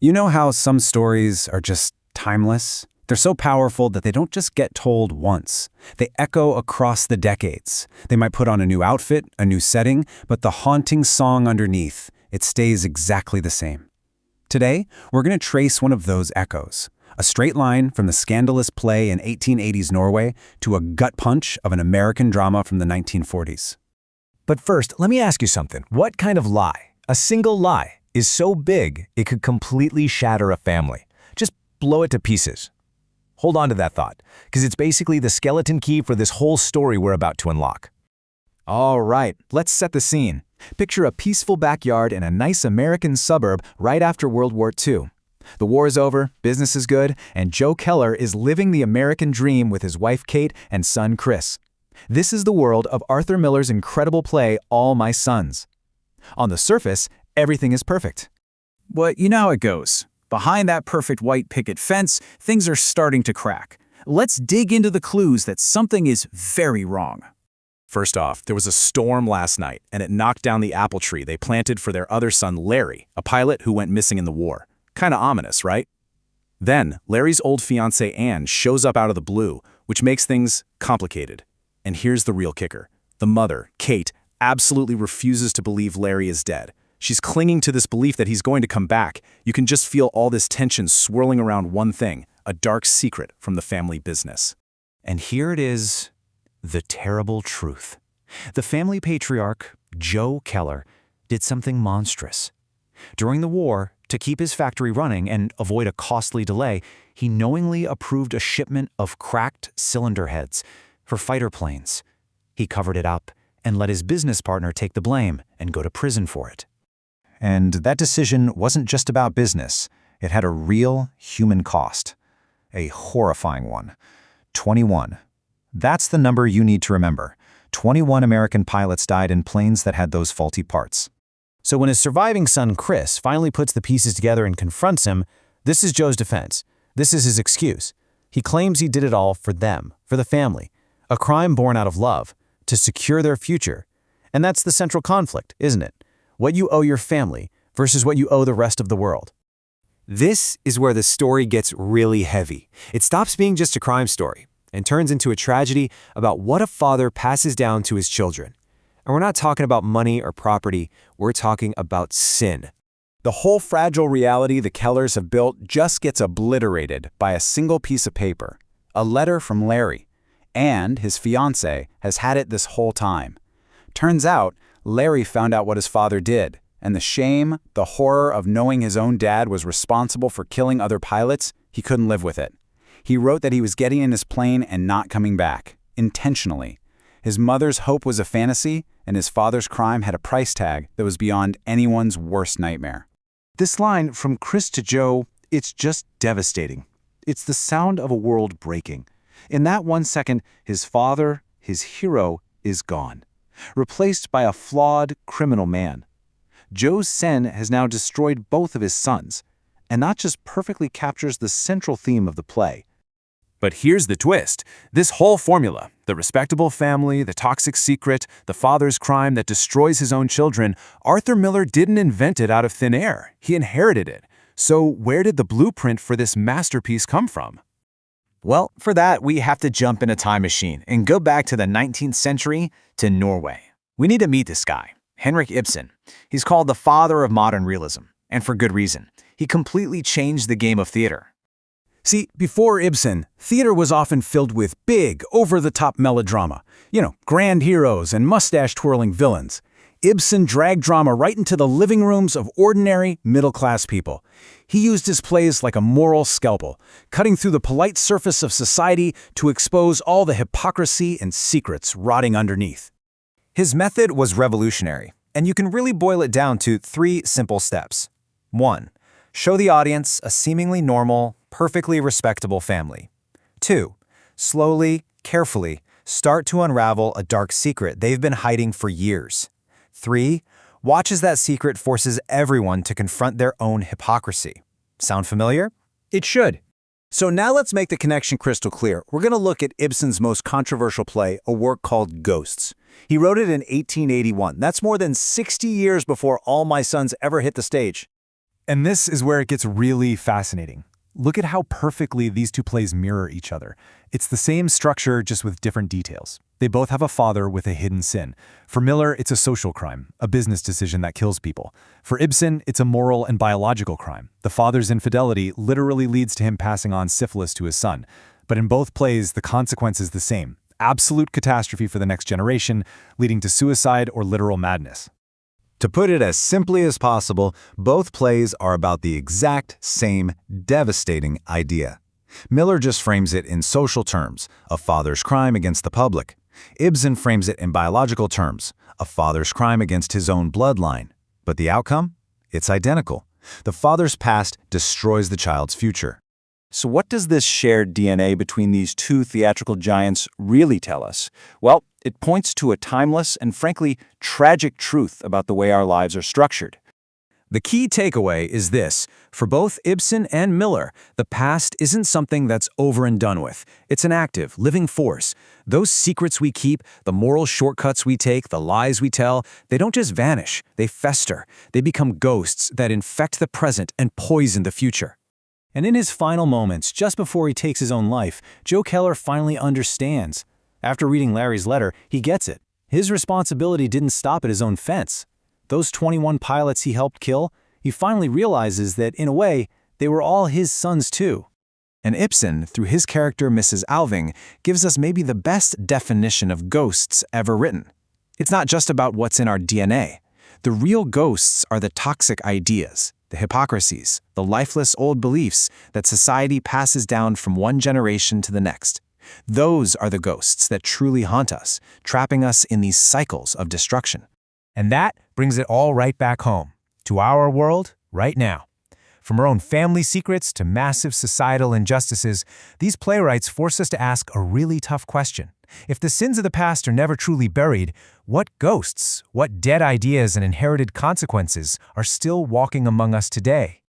You know how some stories are just timeless? They're so powerful that they don't just get told once. They echo across the decades. They might put on a new outfit, a new setting, but the haunting song underneath, it stays exactly the same. Today, we're going to trace one of those echoes. A straight line from the scandalous play in 1880s Norway to a gut punch of an American drama from the 1940s. But first, let me ask you something. What kind of lie, a single lie, is so big it could completely shatter a family? Just blow it to pieces. Hold on to that thought, because it's basically the skeleton key for this whole story we're about to unlock. All right, let's set the scene. Picture a peaceful backyard in a nice American suburb right after World War II. The war is over, business is good, and Joe Keller is living the American dream with his wife Kate and son Chris. This is the world of Arthur Miller's incredible play, All My Sons. On the surface, everything is perfect. But you know how it goes. Behind that perfect white picket fence, things are starting to crack. Let's dig into the clues that something is very wrong. First off, there was a storm last night, and it knocked down the apple tree they planted for their other son Larry, a pilot who went missing in the war. Kinda ominous, right? Then, Larry's old fiancée Anne shows up out of the blue, which makes things complicated. And here's the real kicker. The mother, Kate, absolutely refuses to believe Larry is dead. She's clinging to this belief that he's going to come back. You can just feel all this tension swirling around one thing, a dark secret from the family business. And here it is, the terrible truth. The family patriarch, Joe Keller, did something monstrous. During the war, to keep his factory running and avoid a costly delay, he knowingly approved a shipment of cracked cylinder heads for fighter planes. He covered it up and let his business partner take the blame and go to prison for it. And that decision wasn't just about business. It had a real human cost. A horrifying one. 21. That's the number you need to remember. 21 American pilots died in planes that had those faulty parts. So when his surviving son Chris finally puts the pieces together and confronts him, this is Joe's defense. This is his excuse. He claims he did it all for them, for the family. A crime born out of love, to secure their future. And that's the central conflict, isn't it? What you owe your family versus what you owe the rest of the world. This is where the story gets really heavy. It stops being just a crime story and turns into a tragedy about what a father passes down to his children. And we're not talking about money or property, we're talking about sin. The whole fragile reality the Kellers have built just gets obliterated by a single piece of paper, a letter from Larry. And his fiancée has had it this whole time. Turns out, Larry found out what his father did, and the shame, the horror of knowing his own dad was responsible for killing other pilots, he couldn't live with it. He wrote that he was getting in his plane and not coming back, intentionally. His mother's hope was a fantasy, and his father's crime had a price tag that was beyond anyone's worst nightmare. This line, from Chris to Joe, it's just devastating. It's the sound of a world breaking. In that 1 second, his father, his hero, is gone, replaced by a flawed, criminal man. Joe's sin has now destroyed both of his sons, and not just perfectly captures the central theme of the play. But here's the twist. This whole formula, the respectable family, the toxic secret, the father's crime that destroys his own children, Arthur Miller didn't invent it out of thin air. He inherited it. So where did the blueprint for this masterpiece come from? Well, for that, we have to jump in a time machine and go back to the 19th century to Norway. We need to meet this guy, Henrik Ibsen. He's called the father of modern realism, and for good reason. He completely changed the game of theater. See, before Ibsen, theater was often filled with big, over-the-top melodrama. Grand heroes and mustache-twirling villains. Ibsen dragged drama right into the living rooms of ordinary, middle-class people. He used his plays like a moral scalpel, cutting through the polite surface of society to expose all the hypocrisy and secrets rotting underneath. His method was revolutionary, and you can really boil it down to 3 simple steps. 1. Show the audience a seemingly normal, perfectly respectable family. 2. Slowly, carefully, start to unravel a dark secret they've been hiding for years. 3. Watch as that secret forces everyone to confront their own hypocrisy. Sound familiar? It should. So now let's make the connection crystal clear. We're going to look at Ibsen's most controversial play, a work called Ghosts. He wrote it in 1881. That's more than 60 years before All My Sons ever hit the stage. And this is where it gets really fascinating. Look at how perfectly these two plays mirror each other. It's the same structure, just with different details. They both have a father with a hidden sin. For Miller, it's a social crime, a business decision that kills people. For Ibsen, it's a moral and biological crime. The father's infidelity literally leads to him passing on syphilis to his son. But in both plays, the consequence is the same: absolute catastrophe for the next generation, leading to suicide or literal madness. To put it as simply as possible, both plays are about the exact same devastating idea. Miller just frames it in social terms, a father's crime against the public. Ibsen frames it in biological terms, a father's crime against his own bloodline. But the outcome? It's identical. The father's past destroys the child's future. So what does this shared DNA between these two theatrical giants really tell us? Well, it points to a timeless and frankly tragic truth about the way our lives are structured. The key takeaway is this: for both Ibsen and Miller, the past isn't something that's over and done with. It's an active, living force. Those secrets we keep, the moral shortcuts we take, the lies we tell, they don't just vanish, they fester. They become ghosts that infect the present and poison the future. And in his final moments, just before he takes his own life, Joe Keller finally understands. After reading Larry's letter, he gets it. His responsibility didn't stop at his own fence. Those 21 pilots he helped kill, he finally realizes that, in a way, they were all his sons too. And Ibsen, through his character Mrs. Alving, gives us maybe the best definition of ghosts ever written. It's not just about what's in our DNA. The real ghosts are the toxic ideas, the hypocrisies, the lifeless old beliefs that society passes down from one generation to the next. Those are the ghosts that truly haunt us, trapping us in these cycles of destruction. And that brings it all right back home, to our world right now. From our own family secrets to massive societal injustices, these playwrights force us to ask a really tough question. If the sins of the past are never truly buried, what ghosts, what dead ideas and inherited consequences are still walking among us today?